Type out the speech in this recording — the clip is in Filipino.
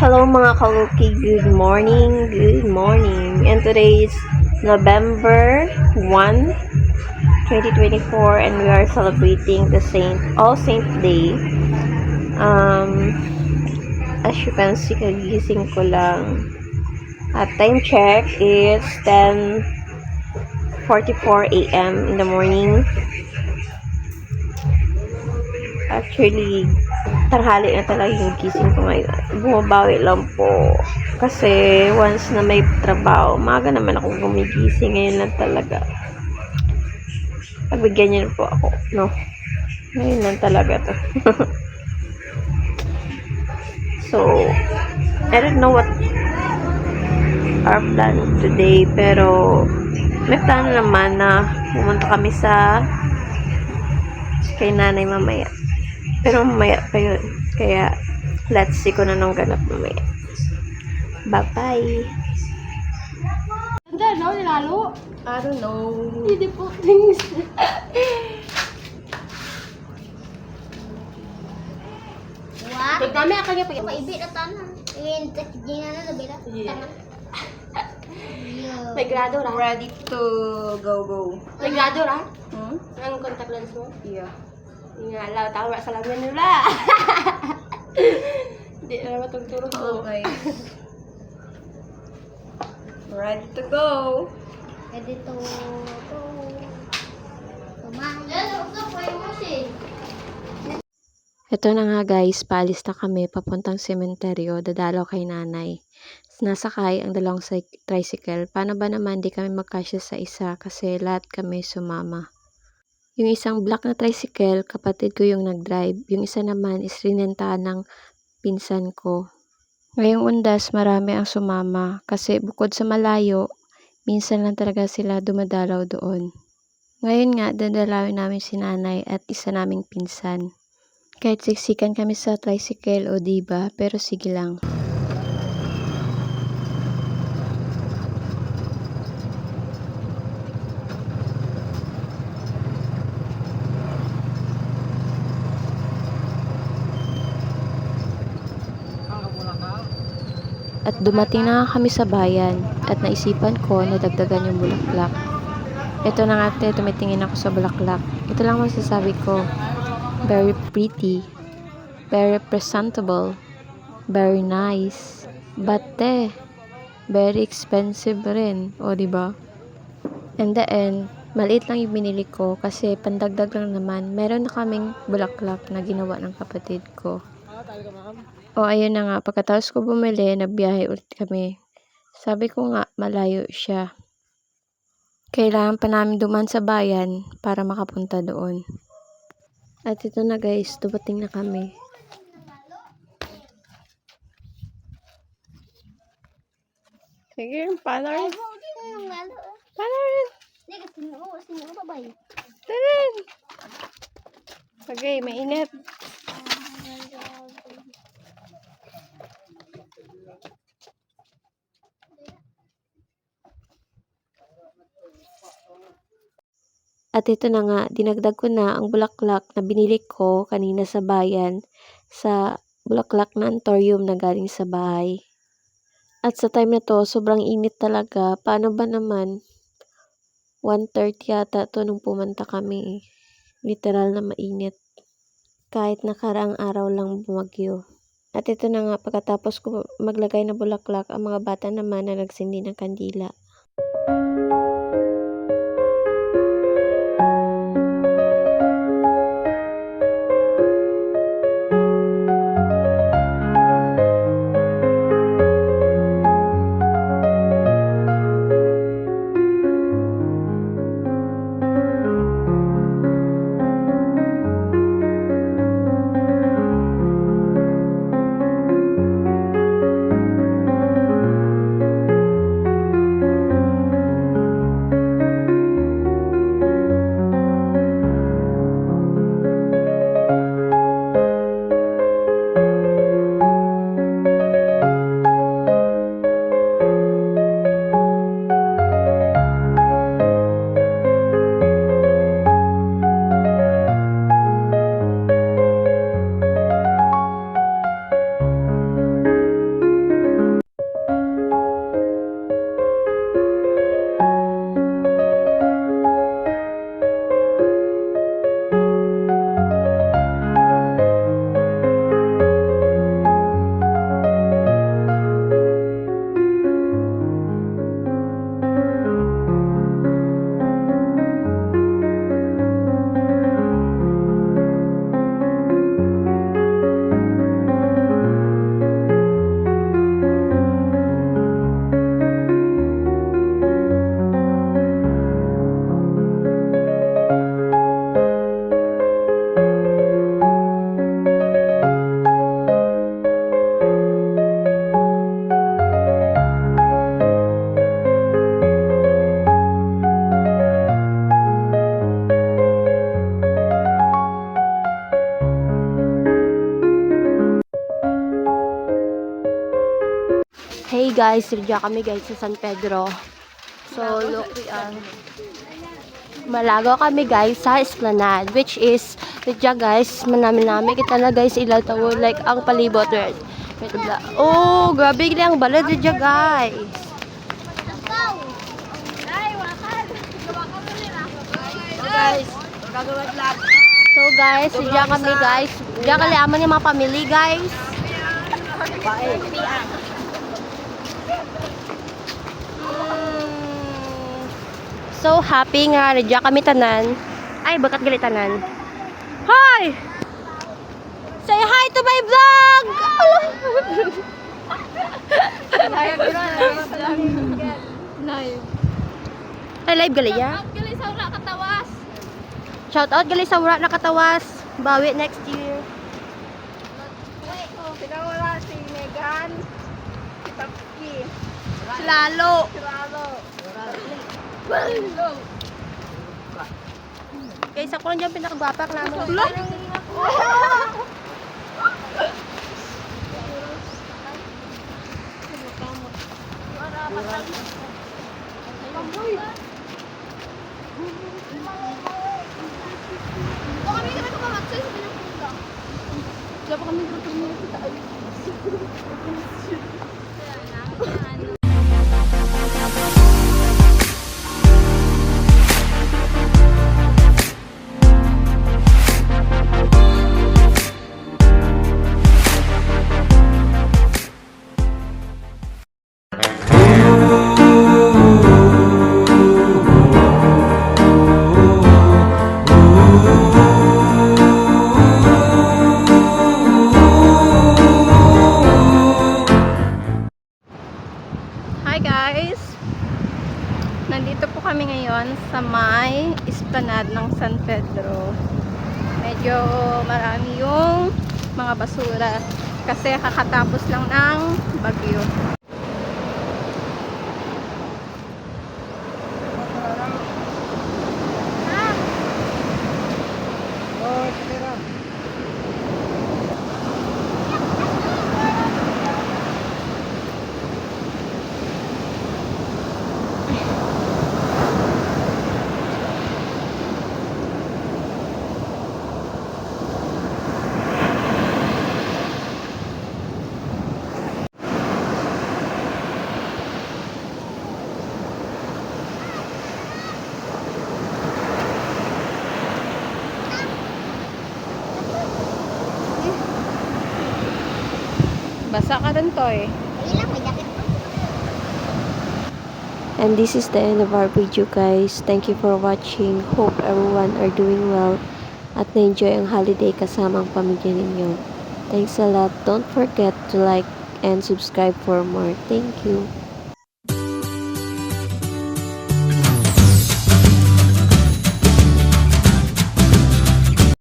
Hello mga kaluki, good morning, good morning. And today is November 1, 2024 and we are celebrating the All Saint Day. As you can see, kagising ko lang. At time check is 10:44 a.m. in the morning. Actually, tanghali na talaga yung gising ko ngayon. Bumabawi lang po. Kasi once na may trabaho, maaga naman akong gumigising. Ngayon lang talaga. Pagbigyan niyo po ako, no? Ngayon lang talaga to. So, I don't know what our plan today, pero may plano naman na pumunta kami kay nanay mamaya. Pero mamaya pa yun. Kaya, let's see kung anong ganap mamaya. Bye-bye! Hindi, no? Nilalo? I don't know. Hindi po things. What? Pagdami akan niya pag Maibi na tanan. Iyan, hindi na na nabila. may grado ra. Ready to go. May grado ra? Hmm? Ang contact lens mo? Yeah. Nga, lao, tawa sa lamin nila. Hindi na matugturog ko. Okay. Ready to go. Pwede to. Tumahan. Yan, ito po yung musin. Ito na nga guys, paalis na kami papuntang sementeryo, dadalaw kay nanay. Nasakay ang dalawang tricycle. Paano ba naman di kami magkasya sa isa kasi lahat kami sumama. Yung isang black na tricycle, kapatid ko yung nag-drive. Yung isa naman is rinentahan ng pinsan ko. Ngayong undas, marami ang sumama kasi bukod sa malayo, minsan lang talaga sila dumadalaw doon. Ngayon nga, dadalawin namin si nanay at isa naming pinsan. Kahit siksikan kami sa tricycle o diba, pero sige lang. At dumating na kami sa bayan at naisipan ko na dagdagan yung bulaklak. Ito na nga tumitingin ako sa bulaklak. Ito lang masasabi ko. Very pretty. Very presentable. Very nice. But very expensive rin. O diba? In the end, maliit lang yung binili ko kasi pandagdag lang naman. Meron na kaming bulaklak na ginawa ng kapatid ko. O ayun na nga, pagkatapos ko bumili, nagbiyahe ulit kami. Sabi ko nga, malayo siya. Kailangan pa namin duman sa bayan para makapunta doon. At ito na guys, dumating na kami. Sige, paano rin? Paano rin? Sino ba ba yun? Tarin! Okay, mainit. At ito na nga, dinagdag ko na ang bulaklak na binili ko kanina sa bayan sa bulaklak na anthurium na galing sa bahay. At sa time na to, sobrang init talaga. Paano ba naman? 1:30 yata to nung pumunta kami. Literal na mainit. Kahit nakaraang araw lang bumagyo. At ito na nga, pagkatapos ko maglagay ng bulaklak, ang mga bata naman na nagsindi ng kandila. guys. Radya kami guys sa San Pedro. So, look, we are... Malago kami guys sa Esplanade, which is radya guys, manami-nami kita na guys ilaw tawo like ang palibot. Oh, grabe gili ang balad radya guys. So guys, radya kami guys. Radya kali aman yung mga family guys. So happy nga radya kami tanan. Ay, bakat gali tanan. Hi! Say hi to my vlog! Ay, live gali ya? Shout out gali sa wala nakatawas. Bawi next year. Pinawala si Megan, si Tapki, Si Lalo. si Lalo. Guys, ako lang dyan pinakagwapak namin. Hi guys! Nandito po kami ngayon sa may Esplanade ng San Pedro. Medyo marami yung mga basura kasi kakatapos lang ng bagyo. Basa ka rin to eh. Ilang may jacket pa. And this is the end of our video guys. Thank you for watching. Hope everyone are doing well at na-enjoy ang holiday kasama ang pamilya ninyo. Thanks a lot. Don't forget to like and subscribe for more. Thank you.